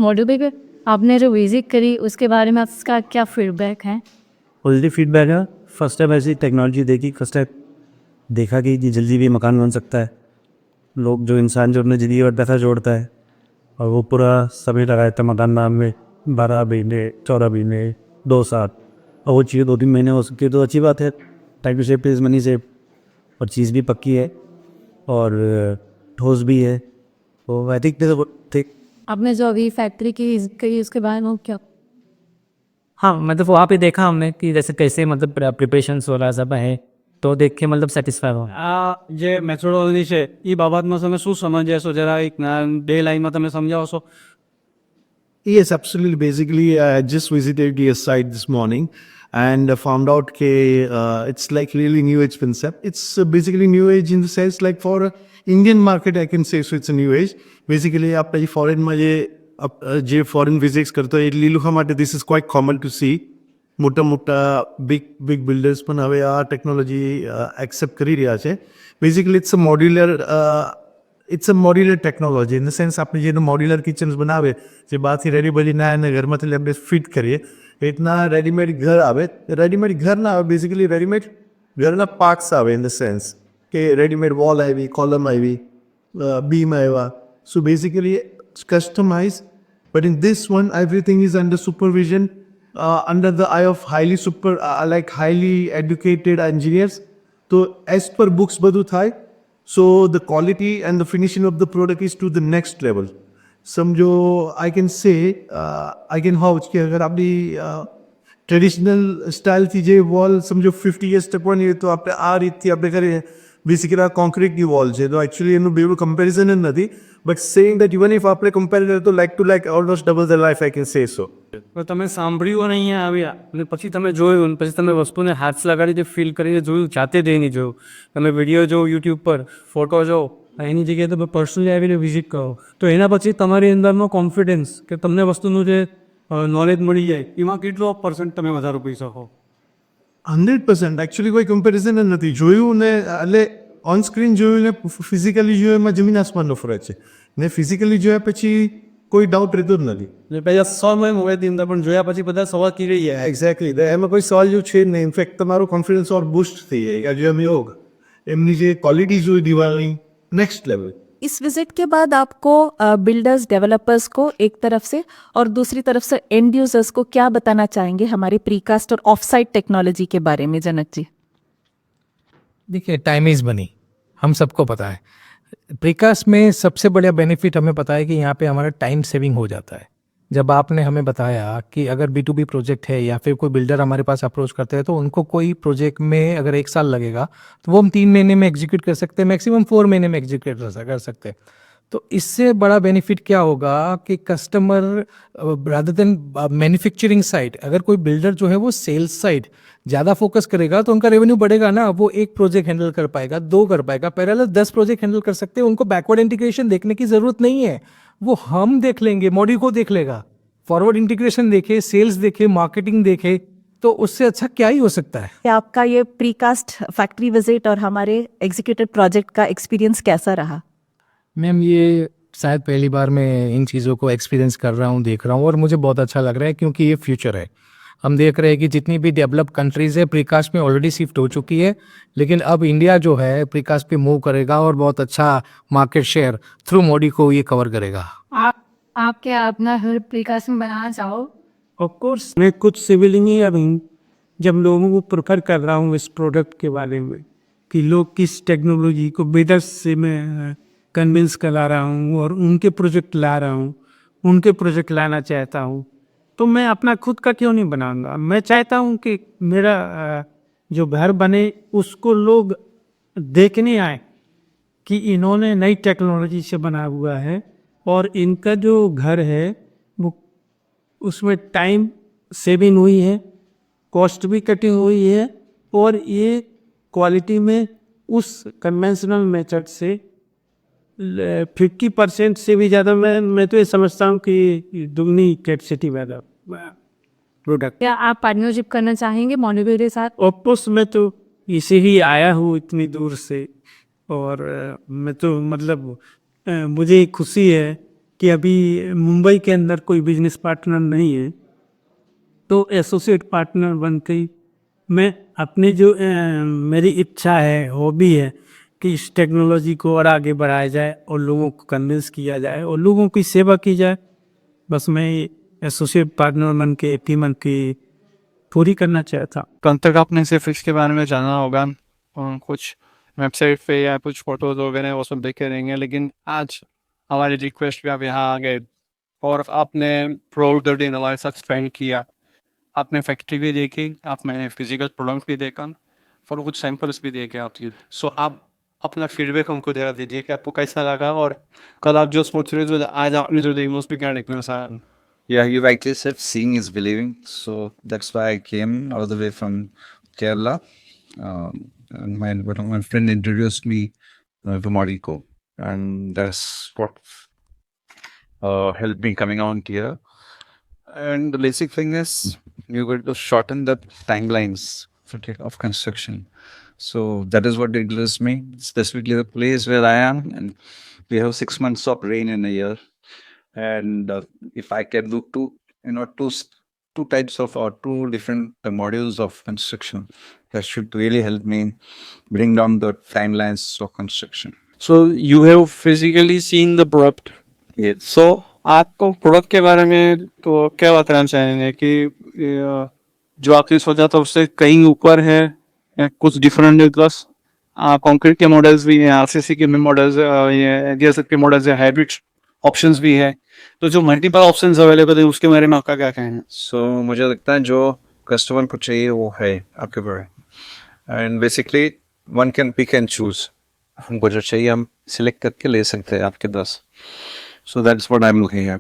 Module पे आपने जो विजिट करी उसके बारे में आपका क्या फीडबैक है? पॉजिटिव फीडबैक है। फर्स्ट टाइम ऐसी टेक्नोलॉजी देखी, फर्स्ट टाइम देखा कि ये जल्दी भी मकान बन सकता है। लोग जो इंसान जो अपने ज़िंदगी में पैसा जोड़ता है और वो पूरा समय लगाया था मकान नाम में 12 महीने 14 महीने 2 साल, और वो चीज़ 2-3 महीने हो सकती है तो अच्छी बात है। Time to save please money save, और चीज़ भी पक्की है और ठोस भी है, तो आई थिंक ठीक। आपने जो अभी फैक्ट्री की विजिट करी उसके बारे में क्या? हाँ, मतलब वहाँ पे देखा हमने कि जैसे कैसे मतलब प्रिपरेशन्स हो रहा सब है, तो देख के मतलब સેટિસ્ફાય हो। આ જે મેથોડોલોજી છે એ બાબતમાં તમે શું સમજ્યા છો, જરા એક ડે લાઈનમાં તમે સમજાવો છો? Yes, absolutely. Basically, I just visited your site this morning and found out it's like really new age concept. It's basically new age in the sense like for Indian market, I can say so. It's a new age. Basically, आपने foreign में जे foreign visits करते हैं, ये लोग हमारे this is quite common to see. मोटा मोटा big builders પણ હવે આ ટેકનોલોજી એક્સેપ્ટ કરી રહ્યા છે. Basically it's a modular technology in the sense આપણે જે મોડ્યુલર કિચન્સ બનાવે જે બહારથી રેડી બનીને અને ઘરમાંથી આપણે ફિટ કરીએ એ રીતના રેડીમેડ ઘર આવે. રેડીમેડ ઘર ના આવે, બેઝિકલી રેડીમેડ ઘરના પાર્ટ્સ આવે ઇન ધ સેન્સ કે રેડીમેડ વોલ આવી, કોલમ આવી, બીમ આવ્યા. So basically customize, but in this one everything is under supervision, under the eye of highly educated engineers. So as per books બધું થાય. So the quality and the finishing of the product is to the next level. समझो I can say I can vouch कि अगर आपकी traditional style थी जे wall समझो 50 years तक बनी तो આપણે આ રીતથી આપણે કરીએ. બેસિકલી આ કોન્ક્રીટની વોલ છે તો એકચ્યુઅલી એનું બેવું કમ્પેરિઝન જ નથી, but saying that even if આપણે કમ્પેર કરીએ તો like to like almost double the life I can say so. તો તમે સાંભળ્યું અને અહીંયા આવ્યા અને પછી તમે જોયું અને પછી તમે વસ્તુને હાથ લગાડીને ફીલ કરીને જોયું, જાતે જઈને જોયું, તમે વિડીયો જો યુટ્યુબ પર, ફોટો જો, એની જગ્યાએ તમે પર્સનલી આવીને વિઝિટ કરો તો એના પછી તમારી અંદરનો કોન્ફિડન્સ કે તમને વસ્તુનું જે નોલેજ મળી જાય એમાં કેટલો % તમે વધારો કરી શકો? 100% એકચ્યુઅલી કોઈ કમ્પેરિઝન જ નથી. જોયું ને એટલે ઓન સ્ક્રીન જોયું ને ફિઝિકલી જોયું એમાં જમીન આસમાનનો ફરક છે. ને ફિઝિકલી જોયા પછી કોઈ ડાઉટ રહેતો જ નથી. પહેલાં સવાલ મોબાઈલની અંદર પણ જોયા પછી બધા સવાલ કરી રહ્યા. એક્ઝેક્ટલી, એમાં કોઈ સવાલ જેવું છે જ નહીં. ઇનફેક્ટ તમારો કોન્ફિડન્સ ઓર બૂસ્ટ થઈ જાય. જે અમે યોગ એમની જે ક્વોલિટી જોઈ દિવાળની નેક્સ્ટ લેવલ. इस विजिट के बाद आपको बिल्डर्स डेवलपर्स को एक तरफ से और दूसरी तरफ से एंड यूजर्स को क्या बताना चाहेंगे हमारे प्रीकास्ट और ऑफ साइट टेक्नोलॉजी के बारे में, जनक जी? देखिए, टाइम इज़ मनी, हम सबको पता है। प्रीकास्ट में सबसे बड़ा बेनिफिट हमें पता है कि यहाँ पे हमारा टाइम सेविंग हो जाता है। जब आपने हमें बताया कि अगर B2B प्रोजेक्ट है या फिर कोई बिल्डर हमारे पास अप्रोच करते हैं तो उनको कोई प्रोजेक्ट में अगर 1 साल लगेगा तो वो हम 3 महीने में एग्जीक्यूट कर सकते हैं, मैक्सिमम 4 महीने में एग्जीक्यूट कर सकते हैं। तो इससे बड़ा बेनिफिट क्या होगा कि customer rather than manufacturing side, अगर कोई बिल्डर जो है वो सेल्स साइड ज़्यादा फोकस करेगा तो उनका रेवेन्यू बढ़ेगा ना। वो 1 प्रोजेक्ट हैंडल कर पाएगा, 2 कर पाएगा, पैरेलल 10 प्रोजेक्ट हैंडल कर सकते हैं। उनको बैकवर्ड इंटीग्रेशन देखने की ज़रूरत नहीं है, वो हम देख लेंगे, मॉड्यूल को देख लेगा। फॉरवर्ड इंटीग्रेशन देखे, सेल्स देखे, मार्केटिंग देखे, तो उससे अच्छा क्या ही हो सकता है। आपका ये प्रीकास्ट फैक्ट्री विजिट और हमारे एग्जीक्यूटेड प्रोजेक्ट का एक्सपीरियंस कैसा रहा? मैम, ये शायद पहली बार मैं इन चीज़ों को एक्सपीरियंस कर रहा हूँ, देख रहा हूँ, और मुझे बहुत अच्छा लग रहा है क्योंकि ये फ्यूचर है। हम देख रहे हैं कि जितनी भी डेवलप कंट्रीज़ है प्रीकास्ट में ऑलरेडी शिफ्ट हो चुकी है, लेकिन अब इंडिया जो है प्रीकास्ट पे मूव करेगा और बहुत अच्छा मार्केट शेयर थ्रू मोडी को ये कवर करेगा। आप क्या अपना घर प्रीकास्ट में बनाना चाहो? ऑफ कोर्स मैं कुछ सिविल इंजीनियरिंग जब लोगों को प्रेफर कर रहा हूँ इस प्रोडक्ट के बारे में कि लोग किस टेक्नोलॉजी को बेटर से मैं कन्विंस करा रहा हूँ और उनके प्रोजेक्ट ला रहा हूँ, उनके प्रोजेक्ट लाना चाहता हूँ, तो मैं अपना खुद का क्यों नहीं बनाऊंगा। मैं चाहता हूँ कि मेरा जो घर बने उसको लोग देखने आए कि इन्होंने नई टेक्नोलॉजी से बना हुआ है और इनका जो घर है वो उसमें टाइम सेविंग हुई है, कॉस्ट भी कटिंग हुई है, और ये क्वालिटी में उस कन्वेंशनल मेथड से 50% से भी ज़्यादा मैं तो ये समझता हूँ कि दुगनी कैपेसिटी वाला प्रोडक्ट। क्या आप पार्टनरशिप करना चाहेंगे मॉड्यूल के साथ? ऑफकोर्स मैं तो इसे ही आया हूँ इतनी दूर से, और मैं तो मतलब मुझे खुशी है कि अभी मुंबई के अंदर कोई बिजनेस पार्टनर नहीं है, तो एसोसिएट पार्टनर बन के मैं अपने जो मेरी इच्छा है, हॉबी है कि इस टेक्नोलॉजी को और आगे बढ़ाया जाए और लोगों को कन्विंस किया जाए और लोगों की सेवा की जाए। बस मैं एसोसिएट पार्टनर बन के टीम की पूरी करना चाहता। कल तक आपने सिर्फ इसके बारे में जाना होगा और कुछ वेबसाइट पे या कुछ फोटोज वगैरह वो सब देखे रहेंगे, लेकिन आज हमारी रिक्वेस्ट पे आप यहाँ आ गए और आपने प्रोडक्ट दिन हमारे साथ स्पेंड किया। आपने फैक्ट्री भी देखी, आपने फिजिकल प्रोडक्ट भी देखा और कुछ सैंपल्स भी देखे आपकी। सो आप अपना फीडबैक हमको दे दीजिए कि आपको कैसा लगा और कल आप जो सोच रहे थे आज आपने जो डेमोस पे क्या देखना चाहा। Yeah, you rightly said seeing is believing. So that's why I came all the way from Kerala. And one of my friend introduced me to Morico, and that's what helped me coming on here. And the basic thing is you're going to shorten the timelines of construction. So that is what interests me. Specifically, the place where I am, and we have 6 months of rain in a year. And if I can look to two types of or two different modules of construction, that should really help me bring down the timelines of construction. So you have physically seen the product. Yes. So आपको product के बारे में तो क्या बात करना चाहेंगे कि जो आपने सोचा था उससे कहीं ऊपर है या कुछ डिफरेंट है? प्लस कंक्रीट के मॉडल्स भी हैं, आरसीसी के मॉडल्स, ये डीएसएफ के मॉडल्स है, हाइब्रिड ऑप्शंस भी है, तो जो मल्टीपल ऑप्शंस अवेलेबल है उसके बारे में आपका क्या कहना है? So मुझे लगता है जो कस्टमर को चाहिए वो है आपके पास, and basically one can pick and choose. हमको जो चाहिए हम सिलेक्ट करके ले सकते हैं आपके पास। So that's what I'm looking at.